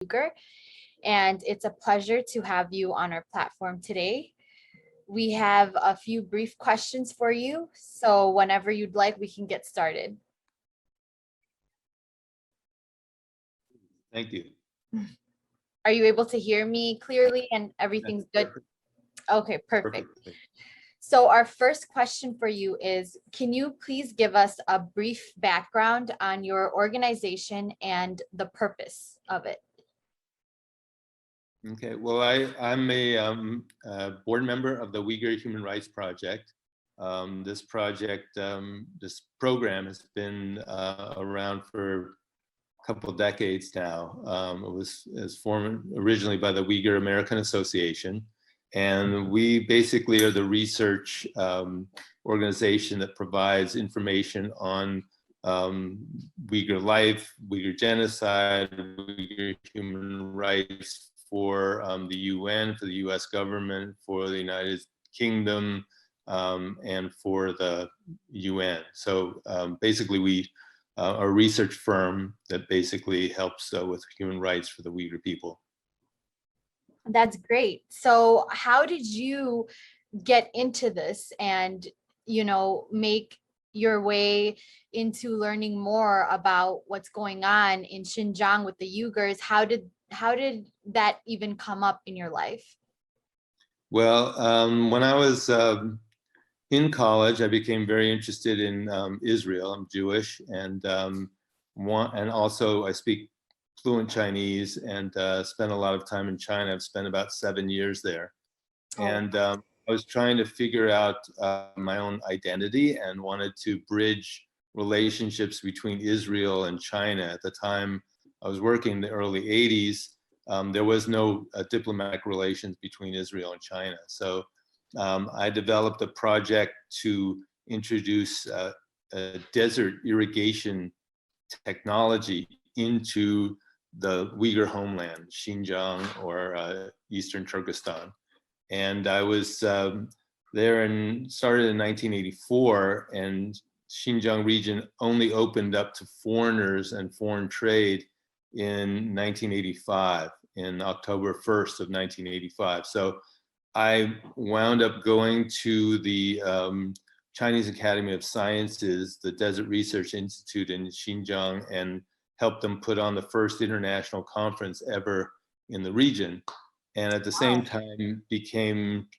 Uyghur, and it's a pleasure to have you on our platform today. We have a few brief questions for you, so whenever you'd like, we can get started. Thank you. Are you able to hear me clearly and everything's good? Perfect. Okay, perfect. Perfect. So our first question for you is, can you please give us a brief background on your organization and the purpose of it? Okay, well, I'm a board member of the Uyghur Human Rights Project. This program has been around for a couple of decades now. It was formed originally by the Uyghur American Association. And we basically are the research organization that provides information on Uyghur life, Uyghur genocide, Uyghur human rights for the UN, for the US government, for the United Kingdom, and for the UN. So basically we are a research firm that basically helps with human rights for the Uyghur people. That's great. So how did you get into this and, make your way into learning more about what's going on in Xinjiang with the Uyghurs? How did that even come up in your life? Well, when I was in college, I became very interested in Israel. I'm Jewish, and also I speak fluent Chinese, and spent a lot of time in China. I've spent about 7 years there. And I was trying to figure out my own identity and wanted to bridge relationships between Israel and China. At the time I was working in the early 80s, there was no diplomatic relations between Israel and China. So I developed a project to introduce a desert irrigation technology into the Uyghur homeland, Xinjiang, or Eastern Turkestan. And I was there and started in 1984, and Xinjiang region only opened up to foreigners and foreign trade in 1985, in October 1st of 1985. So I wound up going to the Chinese Academy of Sciences, the Desert Research Institute in Xinjiang, and helped them put on the first international conference ever in the region. And at the same time became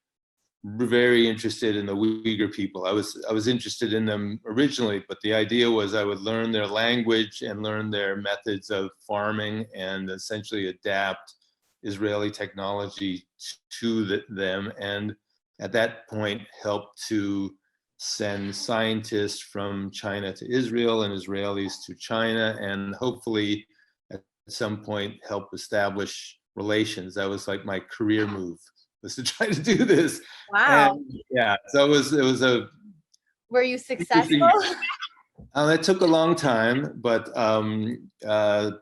very interested in the Uyghur people. I was interested in them originally, but the idea was I would learn their language and learn their methods of farming and essentially adapt Israeli technology to them. And at that point help to send scientists from China to Israel and Israelis to China, and hopefully at some point help establish relations. That was like my career move, was to try to do this. Wow. And yeah, so it was a. Were you successful? It took a long time, but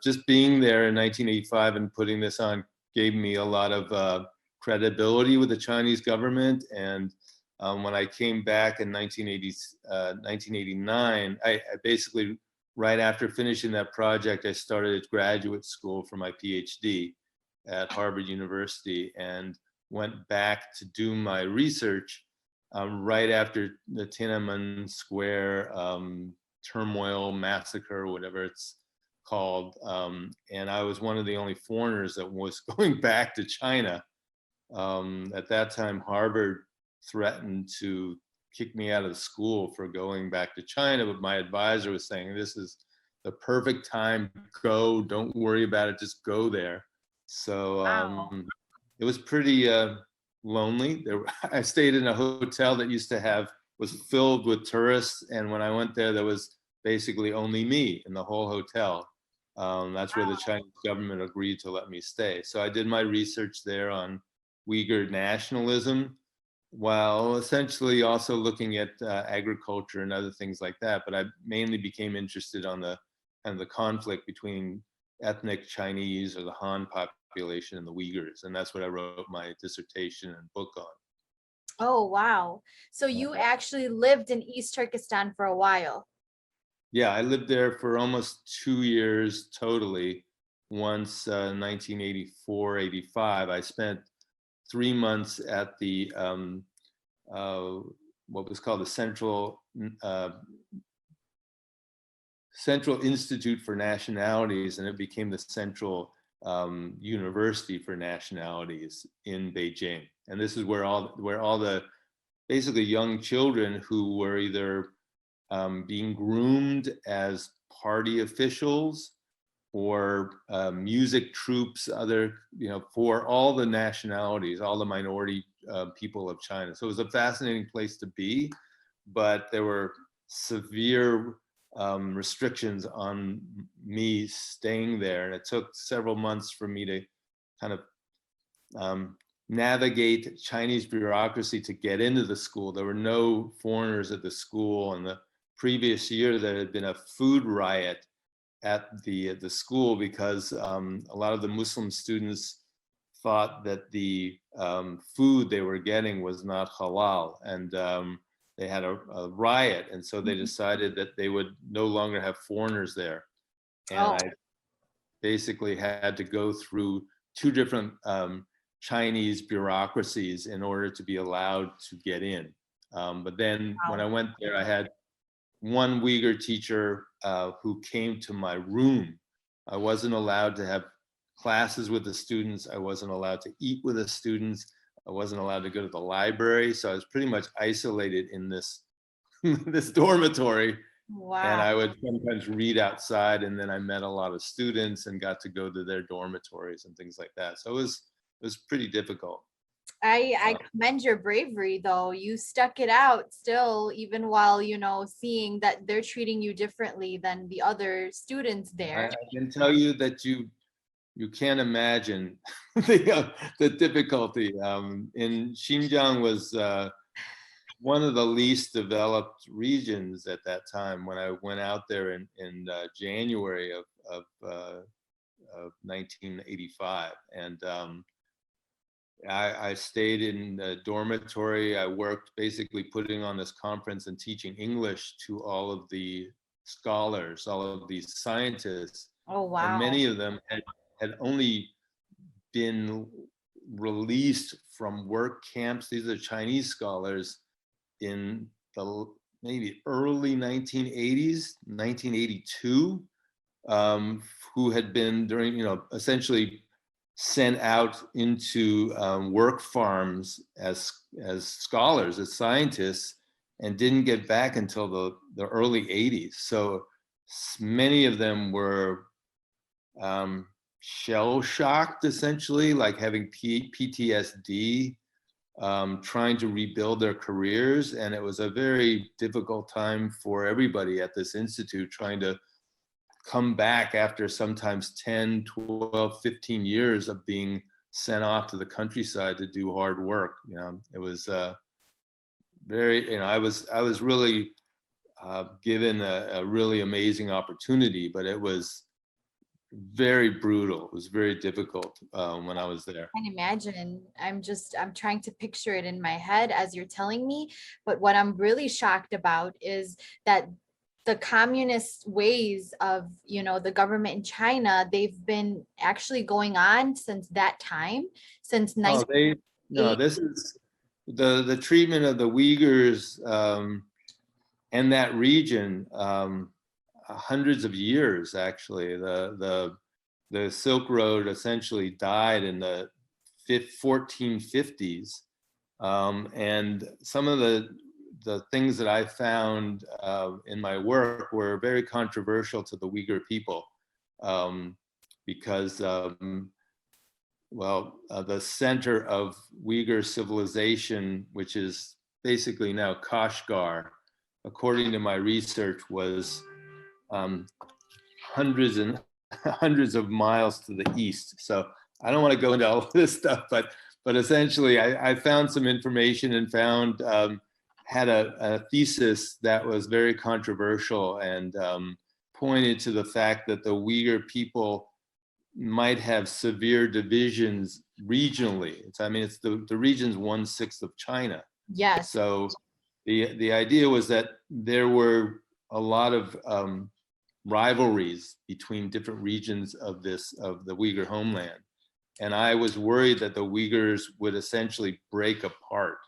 just being there in 1985 and putting this on gave me a lot of credibility with the Chinese government. And when I came back in 1989, I basically, right after finishing that project, I started graduate school for my PhD at Harvard University and went back to do my research right after the Tiananmen Square turmoil, massacre, whatever it's called. And I was one of the only foreigners that was going back to China. At that time, Harvard threatened to kick me out of the school for going back to China, but my advisor was saying, this is the perfect time, go, don't worry about it, just go there. So it was pretty lonely. I stayed in a hotel that was filled with tourists, and when I went there was basically only me in the whole hotel. That's where the Chinese government agreed to let me stay. So I did my research there on Uyghur nationalism, while essentially also looking at agriculture and other things like that. But I mainly became interested on the conflict between ethnic Chinese, or the Han population, and the Uyghurs. And that's what I wrote my dissertation and book on. Oh, wow. So you actually lived in East Turkestan for a while. Yeah, I lived there for almost 2 years totally. once, 1984, 85. I spent 3 months at the what was called the Central Institute for Nationalities, and it became the Central University for Nationalities in Beijing. And this is where all the basically young children who were either being groomed as party officials or music troops, for all the nationalities, all the minority people of China. So it was a fascinating place to be, but there were severe restrictions on me staying there. And it took several months for me to kind of navigate Chinese bureaucracy to get into the school. There were no foreigners at the school. And the previous year, there had been a food riot at the school because a lot of the Muslim students thought that the food they were getting was not halal, and they had a riot, and so they decided that they would no longer have foreigners there. And I basically had to go through two different Chinese bureaucracies in order to be allowed to get in. But then when I went there, I had one Uyghur teacher who came to my room. I wasn't allowed to have classes with the students. I wasn't allowed to eat with the students. I wasn't allowed to go to the library. So I was pretty much isolated in this this dormitory. Wow. And I would sometimes read outside, and then I met a lot of students and got to go to their dormitories and things like that. So it was pretty difficult. I commend your bravery, though. You stuck it out still, even while, seeing that they're treating you differently than the other students there. I can tell you that you can't imagine the difficulty. In Xinjiang was one of the least developed regions at that time when I went out there in January of 1985. And I stayed in a dormitory. I worked basically putting on this conference and teaching English to all of the scholars, all of these scientists. Oh, wow. And many of them had only been released from work camps. These are Chinese scholars in the maybe early 1980s, 1982, who had been essentially sent out into work farms as scholars, as scientists, and didn't get back until the early 80s. So many of them were shell-shocked, essentially, like having PTSD, trying to rebuild their careers. And it was a very difficult time for everybody at this institute, trying to come back after sometimes 10, 12, 15 years of being sent off to the countryside to do hard work. It was very, I was really given a really amazing opportunity, but it was very brutal. It was very difficult when I was there. I can imagine. I'm trying to picture it in my head as you're telling me. But what I'm really shocked about is that the communist ways of, the government in China, they've been actually going on since that time, since 1980. No, this is the treatment of the Uyghurs and that region. Hundreds of years, actually. The Silk Road essentially died in the 1450s, and some of the things that I found in my work were very controversial to the Uyghur people, because the center of Uyghur civilization, which is basically now Kashgar, according to my research, was hundreds and hundreds of miles to the east. So I don't want to go into all of this stuff, but essentially I found some information and found had a thesis that was very controversial and pointed to the fact that the Uyghur people might have severe divisions regionally. It's the region's 1/6 of China. Yes. So the idea was that there were a lot of rivalries between different regions of the Uyghur homeland. And I was worried that the Uyghurs would essentially break apart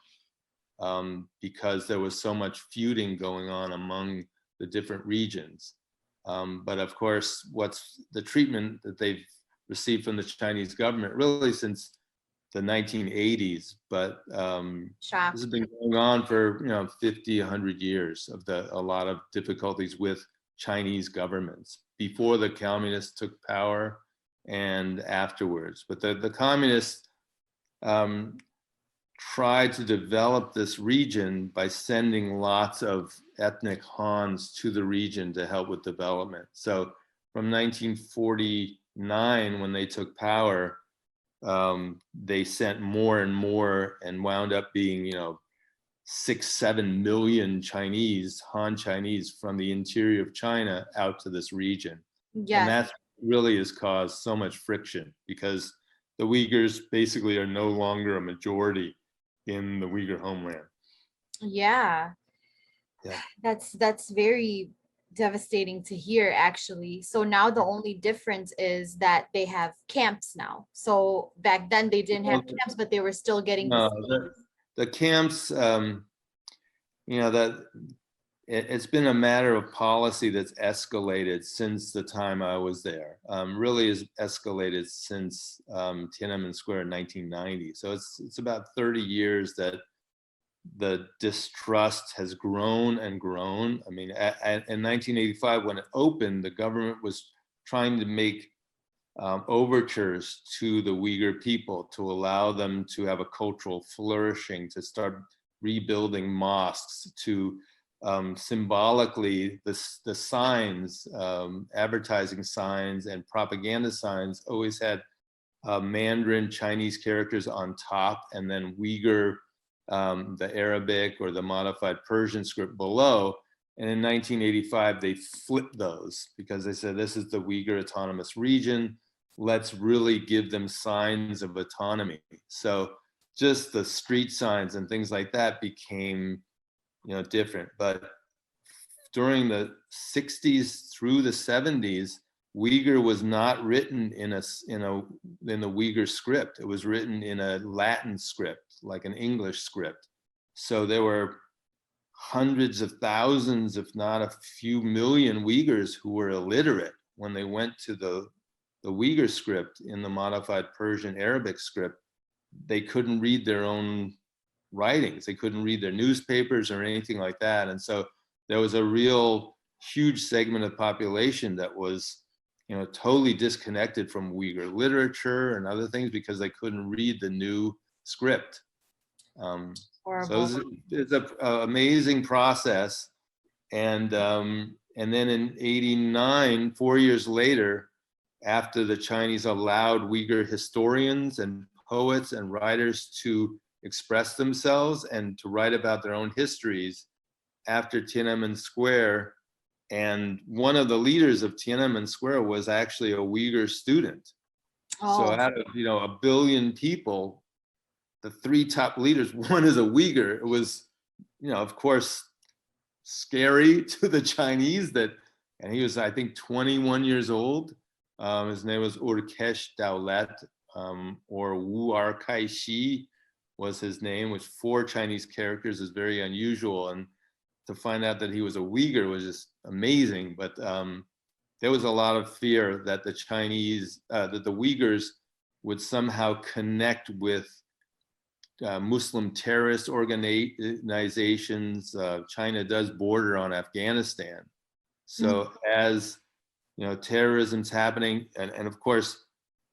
because there was so much feuding going on among the different regions. But of course, what's the treatment that they've received from the Chinese government really since the 1980s, but this has been going on for 50, 100 years of a lot of difficulties with Chinese governments before the communists took power and afterwards. But the communists tried to develop this region by sending lots of ethnic Hans to the region to help with development. So from 1949, when they took power, they sent more and more and wound up being, 6-7 million Chinese, Han Chinese from the interior of China out to this region. Yes. And that really has caused so much friction because the Uyghurs basically are no longer a majority in the Uyghur homeland. Yeah. Yeah. That's very devastating to hear, actually. So now the only difference is that they have camps now. So back then they didn't have camps, but they were still getting the camps, that it's been a matter of policy that's escalated since the time I was there. Really has escalated since Tiananmen Square in 1990. So it's about 30 years that the distrust has grown and grown. I mean, in 1985, when it opened, the government was trying to make overtures to the Uyghur people to allow them to have a cultural flourishing, to start rebuilding mosques, to symbolically, the signs, advertising signs and propaganda signs always had Mandarin Chinese characters on top and then Uyghur, the Arabic or the modified Persian script below. And in 1985, they flipped those because they said, this is the Uyghur Autonomous Region. Let's really give them signs of autonomy. So just the street signs and things like that became, different. But during the 60s through the 70s, Uyghur was not written in the Uyghur script. It was written in a Latin script, like an English script. So there were hundreds of thousands, if not a few million Uyghurs who were illiterate when they went to the Uyghur script in the modified Persian Arabic script. They couldn't read their own writings. They couldn't read their newspapers or anything like that. And so there was a real huge segment of population that was, totally disconnected from Uyghur literature and other things because they couldn't read the new script. So it's an amazing process. And then in '89, 4 years later, after the Chinese allowed Uyghur historians and poets and writers to express themselves and to write about their own histories after Tiananmen Square. And one of the leaders of Tiananmen Square was actually a Uyghur student. So out of, 1 billion people, the 3 top leaders, one is a Uyghur. It was, of course, scary to the Chinese and he was, I think, 21 years old. His name was Urkesh Daulat, or Wu Ar Kai Shi was his name, which 4 Chinese characters is very unusual. And to find out that he was a Uyghur was just amazing. But there was a lot of fear that the Chinese, that the Uyghurs would somehow connect with Muslim terrorist organizations. China does border on Afghanistan. So as terrorism's happening, and of course,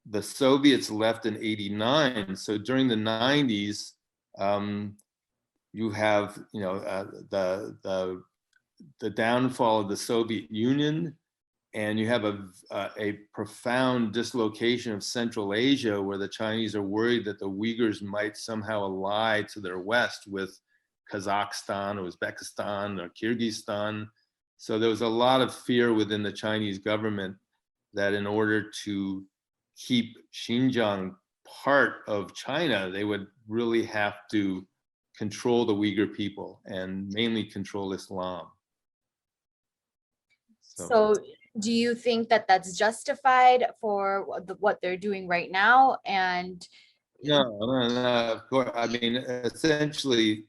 the Soviets left in '89. So during the '90s, you have the downfall of the Soviet Union, and you have a profound dislocation of Central Asia, where the Chinese are worried that the Uyghurs might somehow ally to their west with Kazakhstan or Uzbekistan or Kyrgyzstan. So there was a lot of fear within the Chinese government that in order to keep Xinjiang part of China, they would really have to control the Uyghur people and mainly control Islam. So Do you think that that's justified for what they're doing right now? And No, no, no, of course. I mean, essentially,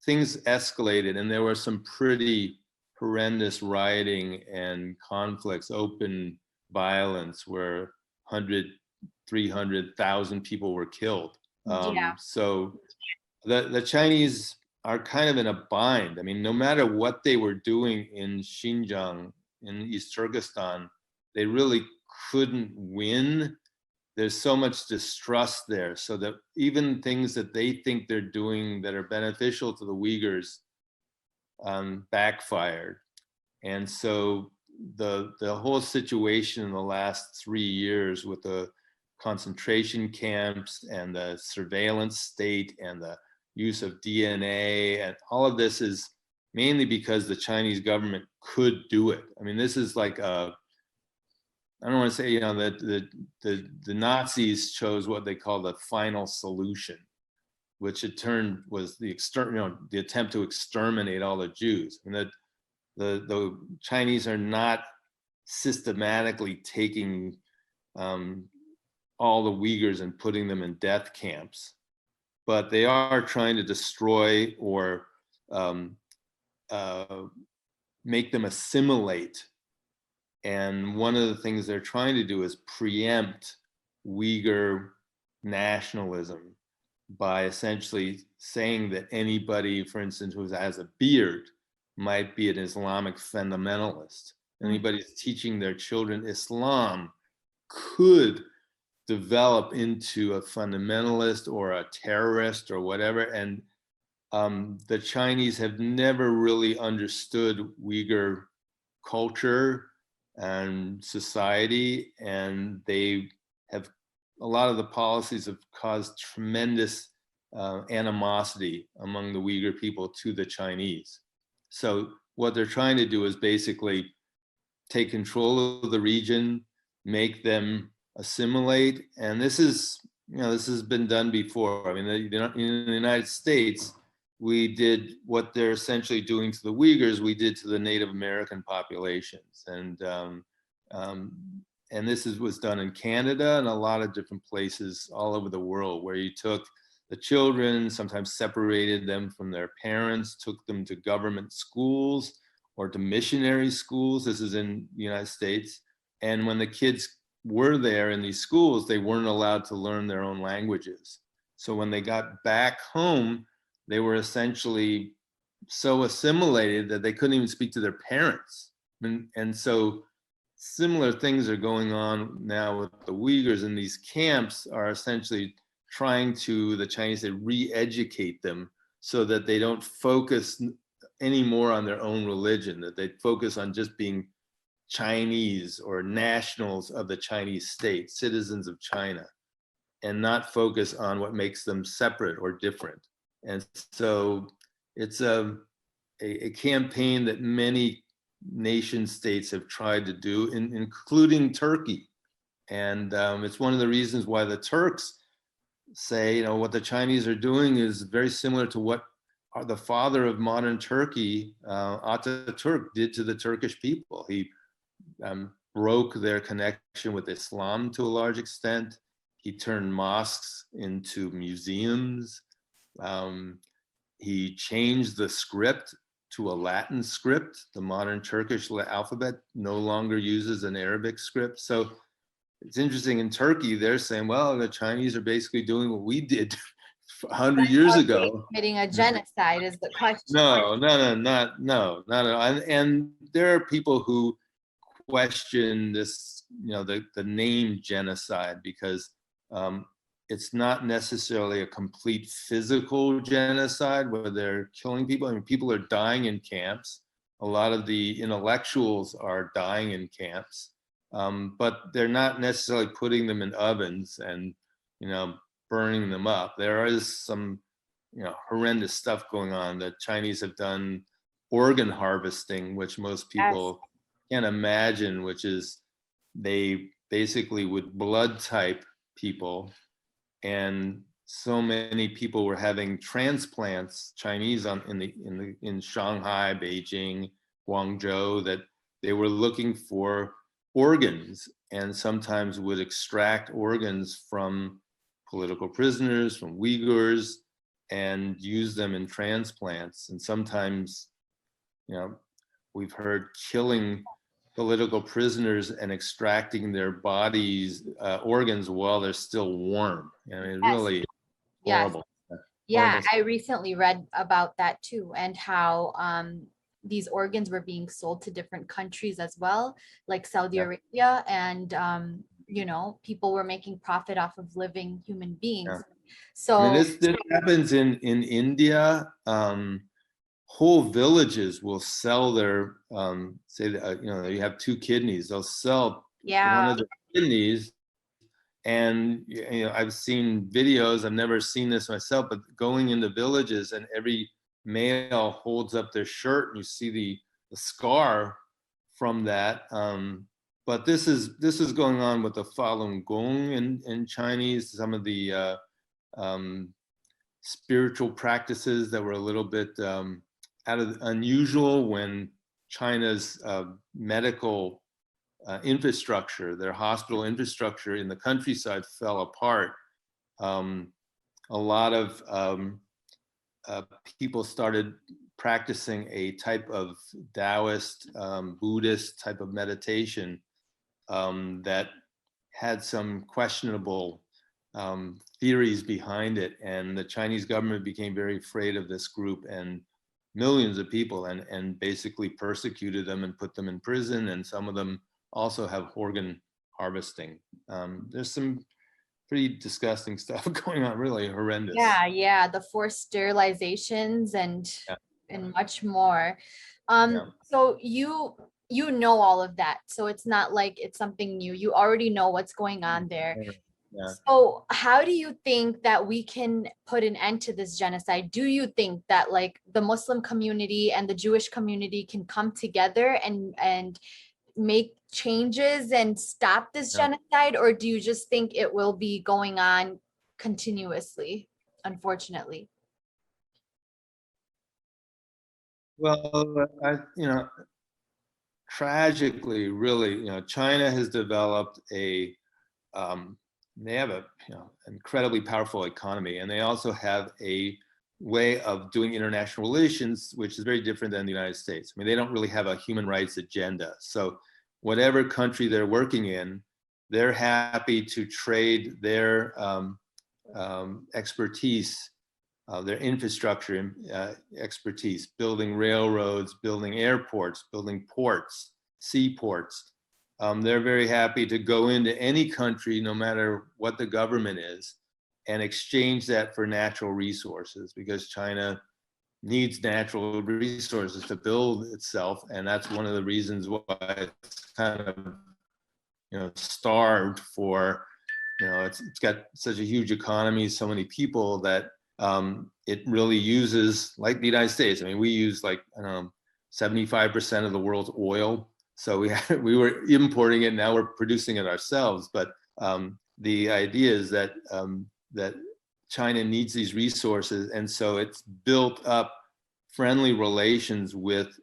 things escalated, and there were some pretty horrendous rioting and conflicts, open violence, where 100, 300,000 people were killed. yeah, So the Chinese are kind of in a bind. I mean, no matter what they were doing in Xinjiang, in East Turkestan, they really couldn't win. There's so much distrust there, so that even things that they think they're doing that are beneficial to the Uyghurs backfired. And so the whole situation in the last 3 years with the concentration camps and the surveillance state and the use of DNA and all of this is mainly because the Chinese government could do it. I mean, this is like I don't want to say, you know, that the Nazis chose what they call the final solution, which it turned was the the attempt to exterminate all the Jews. And that the Chinese are not systematically taking all the Uyghurs and putting them in death camps, but they are trying to destroy or make them assimilate. And one of the things they're trying to do is preempt Uyghur nationalism by essentially saying that anybody, for instance, who has a beard might be an Islamic fundamentalist. Anybody who's teaching their children Islam could develop into a fundamentalist or a terrorist or whatever. And the Chinese have never really understood Uyghur culture and society, and they have a lot of the policies have caused tremendous animosity among the Uyghur people to the Chinese. So what they're trying to do is basically take control of the region, make them assimilate, and this is, you know, this has been done before. I mean, in the United States, we did what they're essentially doing to the Uyghurs, we did to the Native American populations. And this was done in Canada and a lot of different places all over the world, where you took the children, sometimes separated them from their parents, took them to government schools or to missionary schools. This is in the United States. And when the kids were there in these schools, they weren't allowed to learn their own languages. So when they got back home, they were essentially so assimilated that they couldn't even speak to their parents. And so similar things are going on now with the Uyghurs, and these camps are essentially trying to, the Chinese, to re-educate them so that they don't focus anymore on their own religion, that they focus on just being Chinese or nationals of the Chinese state, citizens of China, and not focus on what makes them separate or different. And so it's a campaign that many nation states have tried to do, including Turkey. And it's one of the reasons why the Turks say, you know, what the Chinese are doing is very similar to what the father of modern Turkey, Ataturk, did to the Turkish people. He broke their connection with Islam to a large extent. He turned mosques into museums. He changed the script to a Latin script. The modern Turkish alphabet no longer uses an Arabic script. So it's interesting, in Turkey, they're saying, well, the Chinese are basically doing what we did 100 years ago. Committing a genocide is the question. No, not at all. And there are people who question this, you know, the name genocide, because it's not necessarily a complete physical genocide where they're killing people. I mean, people are dying in camps. A lot of the intellectuals are dying in camps, but they're not necessarily putting them in ovens and, you know, burning them up. There is some, you know, horrendous stuff going on. The Chinese have done organ harvesting, which most people can't imagine, which is they basically would blood type people, and so many people were having transplants, Chinese, in Shanghai, Beijing, Guangzhou, that they were looking for organs, and sometimes would extract organs from political prisoners, from Uyghurs, and use them in transplants. And sometimes, you know, we've heard killing political prisoners and extracting their bodies, organs while they're still warm. I mean, Yes. really Yes. horrible. Yeah, Horrible. I recently read about that too, and how these organs were being sold to different countries as well, like Saudi Yeah, Arabia, and you know, people were making profit off of living human yeah. beings. I mean, So this happens in India. Whole villages will sell their, say, you know, you have two kidneys, they'll sell one yeah, of the kidneys. And you know, I've seen videos, I've never seen this myself, but going into villages and every male holds up their shirt and you see the scar from that. But this is going on with the Falun Gong in Chinese, some of the um, spiritual practices that were a little bit out of unusual when China's medical infrastructure, their hospital infrastructure in the countryside fell apart. A lot of people started practicing a type of Taoist, Buddhist type of meditation that had some questionable theories behind it. And the Chinese government became very afraid of this group and millions of people, and basically persecuted them and put them in prison. And some of them also have organ harvesting. There's some pretty disgusting stuff going on, really horrendous. yeah, the forced sterilizations Yeah, and much more. yeah, So you know all of that, so it's not like it's something new. You already know what's going on there. yeah. So how do you think that we can put an end to this genocide? Do you think that like the Muslim community and the Jewish community can come together and make changes and stop this Yeah. genocide, or do you just think it will be going on continuously, unfortunately? Well, you know, tragically, really, you know, China has developed um, they have a, you know, incredibly powerful economy, and they also have a way of doing international relations, which is very different than the United States. I mean, they don't really have a human rights agenda. So whatever country they're working in, they're happy to trade their expertise, their infrastructure expertise, building railroads, building airports, building ports, seaports. They're very happy to go into any country, no matter what the government is, and exchange that for natural resources, because China needs natural resources to build itself. And that's one of the reasons why it's kind of, you know, starved for, you know, it's got such a huge economy, so many people, that it really uses, like the United States. I mean, we use like, I don't know, 75% of the world's oil. So we were importing it, now we're producing it ourselves. But the idea is that that China needs these resources, and so it's built up friendly relations with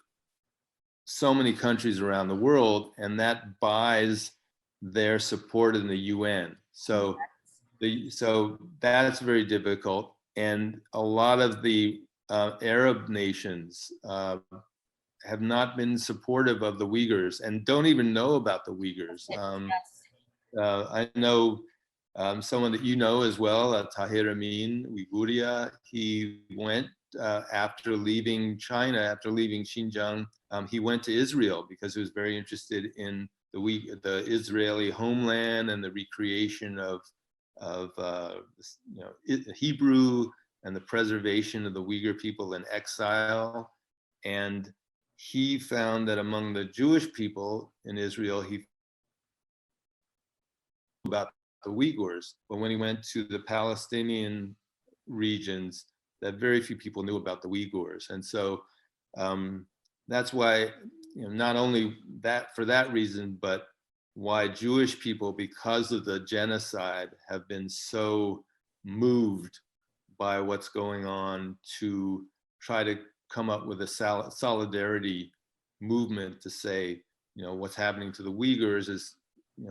so many countries around the world, and that buys their support in the UN. So so that's very difficult. And a lot of the Arab nations have not been supportive of the Uyghurs and don't even know about the Uyghurs. Yes. I know someone that you know as well, Tahir Amin Uiguria. He went after leaving China, after leaving Xinjiang. He went to Israel because he was very interested in the Israeli homeland and the recreation of you know, Hebrew, and the preservation of the Uyghur people in exile. And he found that among the Jewish people in Israel, he about the Uyghurs, but when he went to the Palestinian regions, that very few people knew about the Uyghurs. And so that's why, you know, not only that for that reason, but why Jewish people, because of the genocide, have been so moved by what's going on, to try to come up with a solidarity movement to say, what's happening to the Uyghurs is,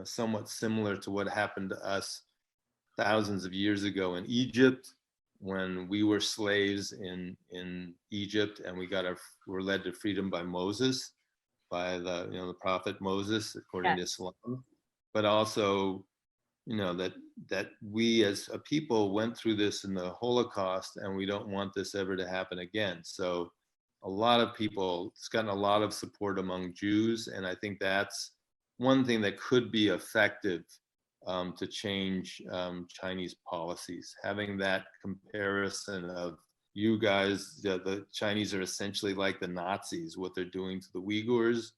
somewhat similar to what happened to us thousands of years ago in Egypt, when we were slaves in Egypt, and were led to freedom by Moses, by the prophet Moses, according to Yes. Islam. But also, that we as a people went through this in the Holocaust, and we don't want this ever to happen again. So a lot of people, it's gotten a lot of support among Jews, and I think that's one thing that could be effective to change Chinese policies. Having that comparison of, you guys, the Chinese are essentially like the Nazis, what they're doing to the Uyghurs.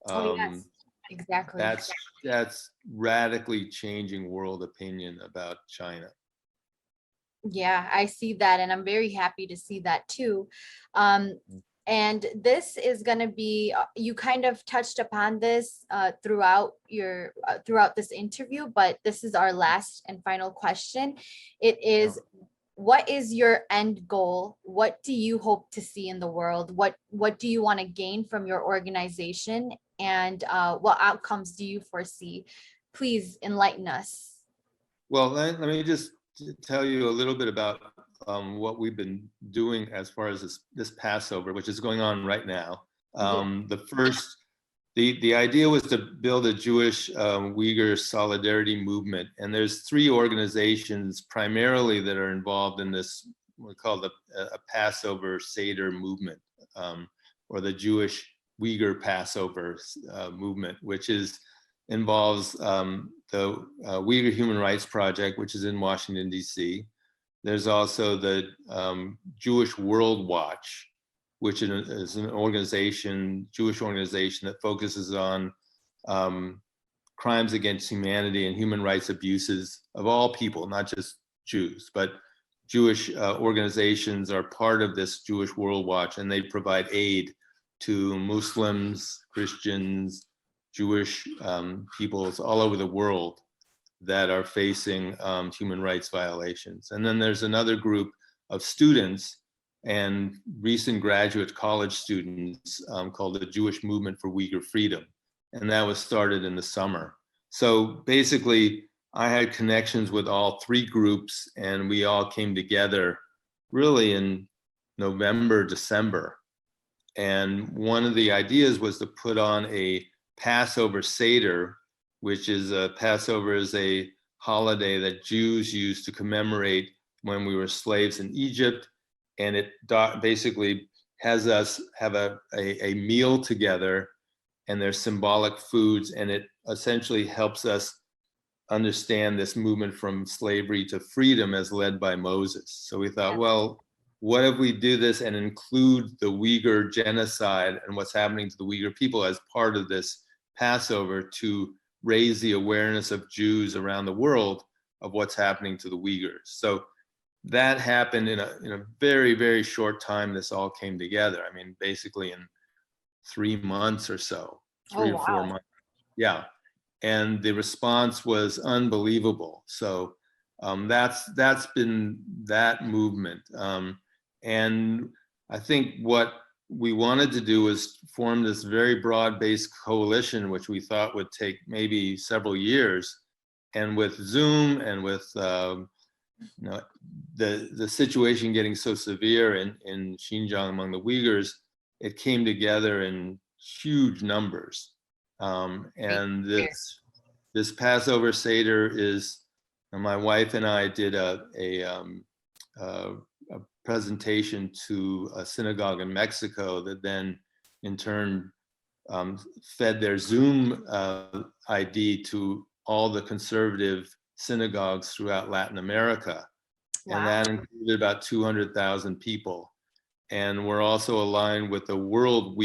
Oh, yes, exactly. That's radically changing world opinion about China. Yeah, I see that, and I'm very happy to see that too. And this is going to be, you kind of touched upon this throughout this interview, but this is our last and final question. It is, what is your end goal? What do you hope to see in the world? What do you want to gain from your organization? And what outcomes do you foresee? Please enlighten us. Well, let me just tell you a little bit about what we've been doing as far as this Passover, which is going on right now. The idea was to build a Jewish Uyghur solidarity movement, and there's 3 organizations primarily that are involved in this, we call it a Passover Seder movement, or the Jewish Uyghur Passover movement, which involves the Uyghur Human Rights Project, which is in Washington, D.C. There's also the Jewish World Watch, which is an organization, Jewish organization that focuses on crimes against humanity and human rights abuses of all people, not just Jews, but Jewish organizations are part of this Jewish World Watch, and they provide aid to Muslims, Christians, Jewish peoples all over the world that are facing human rights violations. And then there's another group of students and recent graduate college students called the Jewish Movement for Uyghur Freedom. And that was started in the summer. So basically, I had connections with all 3 groups, and we all came together really in November, December. And one of the ideas was to put on a Passover Seder, which is Passover is a holiday that Jews used to commemorate when we were slaves in Egypt. And it basically has us have a meal together, and there's symbolic foods, and it essentially helps us understand this movement from slavery to freedom as led by Moses. So we thought, well, what if we do this and include the Uyghur genocide and what's happening to the Uyghur people as part of this Passover, to raise the awareness of Jews around the world of what's happening to the Uyghurs. So that happened in a very, very short time. This all came together. I mean, basically in 3 months or so, 3 or 4 months. Yeah. And the response was unbelievable. So that's been that movement. And I think what we wanted to do was form this very broad-based coalition, which we thought would take maybe several years. And with Zoom and with the situation getting so severe in Xinjiang among the Uyghurs, it came together in huge numbers. And this Passover Seder is, and my wife and I did a presentation to a synagogue in Mexico that then in turn fed their Zoom ID to all the conservative synagogues throughout Latin America. Wow. And that included about 200,000 people. And we're also aligned with the World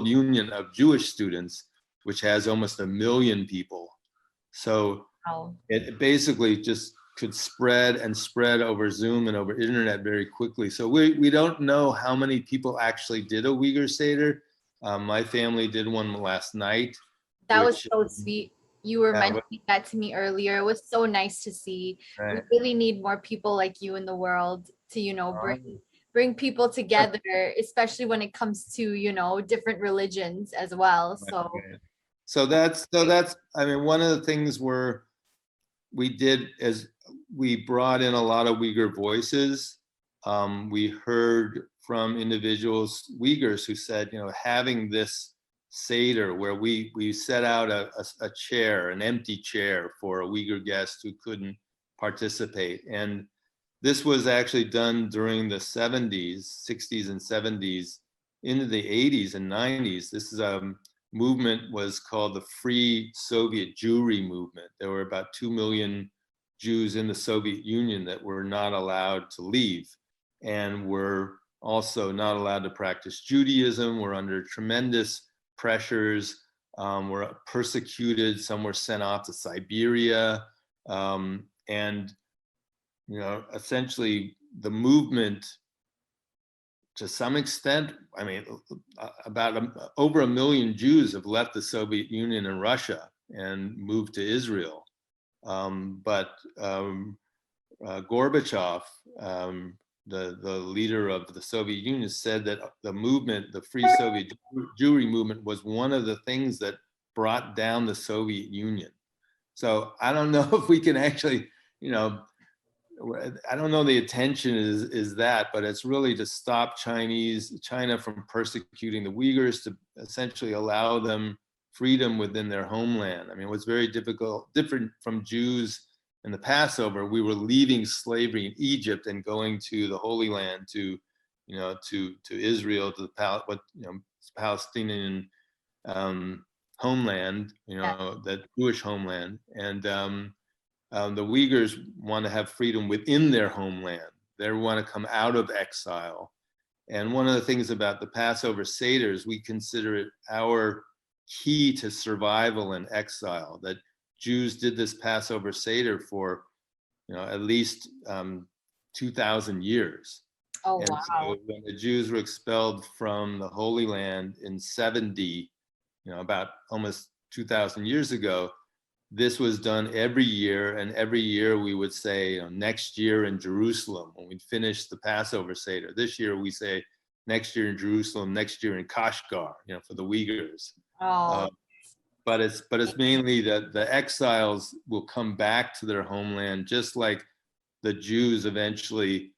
Union of Jewish Students, which has almost 1 million people. So it basically just could spread and spread over Zoom and over internet very quickly. So we don't know how many people actually did a Uyghur Seder. My family did one last night. That was so sweet. You were mentioning that to me earlier. It was so nice to see. Right. We really need more people like you in the world to, bring bring people together, especially when it comes to, you know, different religions as well. So Right. So that's I mean, one of the things we did is we brought in a lot of Uyghur voices. We heard from individuals, Uyghurs, who said, you know, having this Seder where we set out a chair, an empty chair for a Uyghur guest who couldn't participate. And this was actually done during the 70s, 60s and 70s, into the 80s and 90s. This is movement was called the Free Soviet Jewry Movement. There were about 2 million Jews in the Soviet Union that were not allowed to leave and were also not allowed to practice Judaism, were under tremendous pressures, were persecuted, some were sent off to Siberia. And, you know, essentially the movement, to some extent, I mean, over 1 million Jews have left the Soviet Union and Russia and moved to Israel. But Gorbachev, the leader of the Soviet Union, said that the movement, the Free Soviet Jewry movement, was one of the things that brought down the Soviet Union. So I don't know if we can actually, you know, I don't know the intention is that, but it's really to stop China from persecuting the Uyghurs, to essentially allow them freedom within their homeland. I mean, it was very different from Jews in the Passover. We were leaving slavery in Egypt and going to the Holy Land, to, you know, to Israel, to the Palestinian homeland, you know, that Jewish homeland. And the Uyghurs want to have freedom within their homeland. They want to come out of exile. And one of the things about the Passover Seders, we consider it our key to survival in exile, that Jews did this Passover Seder for, you know, at least 2,000 years. oh And wow. so when the Jews were expelled from the Holy Land in 70, you know, about almost 2,000 years ago, this was done every year, and every year we would say, you know, next year in Jerusalem, when we'd finish the Passover Seder. This year we say next year in Jerusalem, next year in Kashgar, you know, for the Uyghurs. Oh, But it's mainly that the exiles will come back to their homeland, just like the Jews eventually,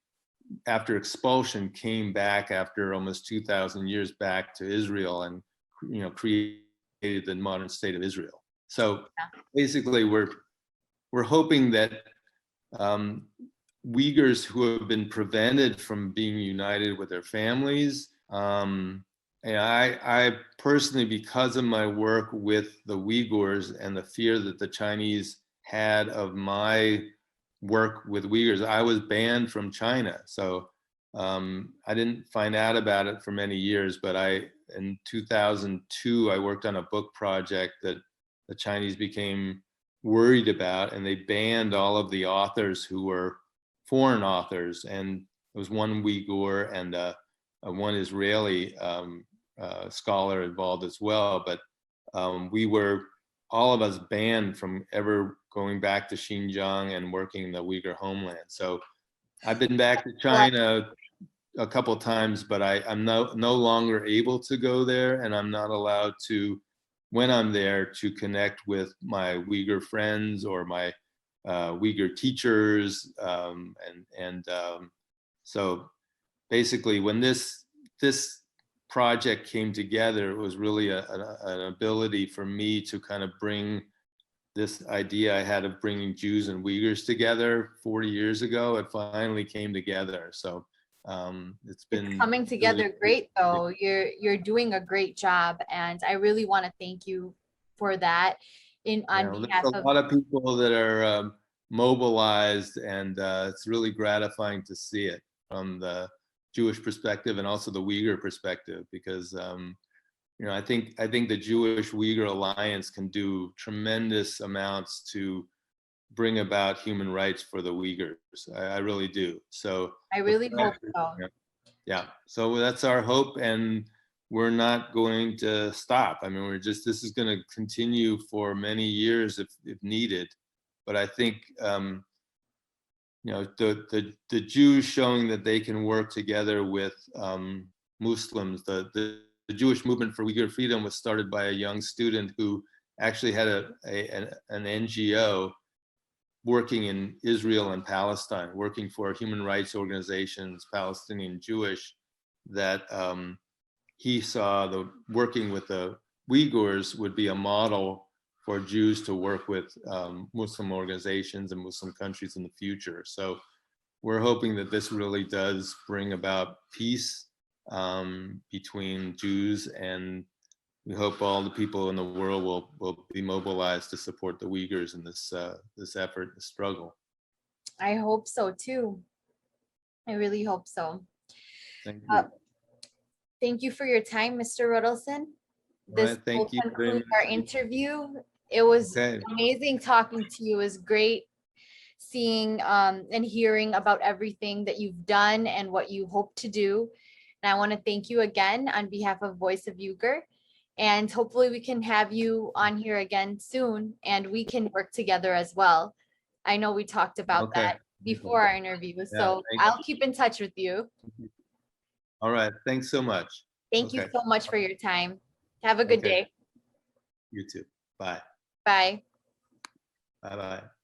after expulsion, came back after almost 2,000 years back to Israel and, you know, created the modern state of Israel. So basically, we're hoping that Uyghurs who have been prevented from being united with their families, and I personally, because of my work with the Uyghurs and the fear that the Chinese had of my work with Uyghurs, I was banned from China. So I didn't find out about it for many years, but in 2002, I worked on a book project that the Chinese became worried about, and they banned all of the authors who were foreign authors. And there was one Uyghur and one Israeli scholar involved as well. But we were, all of us, banned from ever going back to Xinjiang and working in the Uyghur homeland. So I've been back to China a couple of times, but I'm no longer able to go there, and I'm not allowed to, when I'm there, to connect with my Uyghur friends or my Uyghur teachers. So basically, when this project came together, it was really an ability for me to kind of bring this idea I had of bringing Jews and Uyghurs together 40 years ago. It finally came together. So it's been coming together really great though. You're doing a great job, and I really want to thank you for that on behalf there's a of. lot of people that are mobilized, and it's really gratifying to see it from the Jewish perspective and also the Uyghur perspective, because I think the Jewish Uyghur Alliance can do tremendous amounts to bring about human rights for the Uyghurs. I really do. So I really hope so. Yeah. So that's our hope, and we're not going to stop. I mean, this is going to continue for many years if needed. But I think you know, the Jews showing that they can work together with Muslims. The Jewish movement for Uyghur freedom was started by a young student who actually had an NGO working in Israel and Palestine, working for human rights organizations, Palestinian Jewish, that he saw the working with the Uyghurs would be a model for Jews to work with Muslim organizations and Muslim countries in the future. So we're hoping that this really does bring about peace between Jews, and we hope all the people in the world will be mobilized to support the Uyghurs in this this effort, this struggle. I hope so too. I really hope so. Thank you. Thank you for your time, Mr. Rudelson. This Right, thank will you very conclude much. our interview. It was Okay. amazing talking to you. It was great seeing and hearing about everything that you've done and what you hope to do. And I want to thank you again on behalf of Voice of Uyghur. And hopefully we can have you on here again soon and we can work together as well. I know we talked about Okay. that before our interview. Yeah, So I'll keep in touch with you. all right. Thanks so much. Thank you Okay. so much for your time. Have a good Okay. day. You too. Bye. Bye. Bye-bye.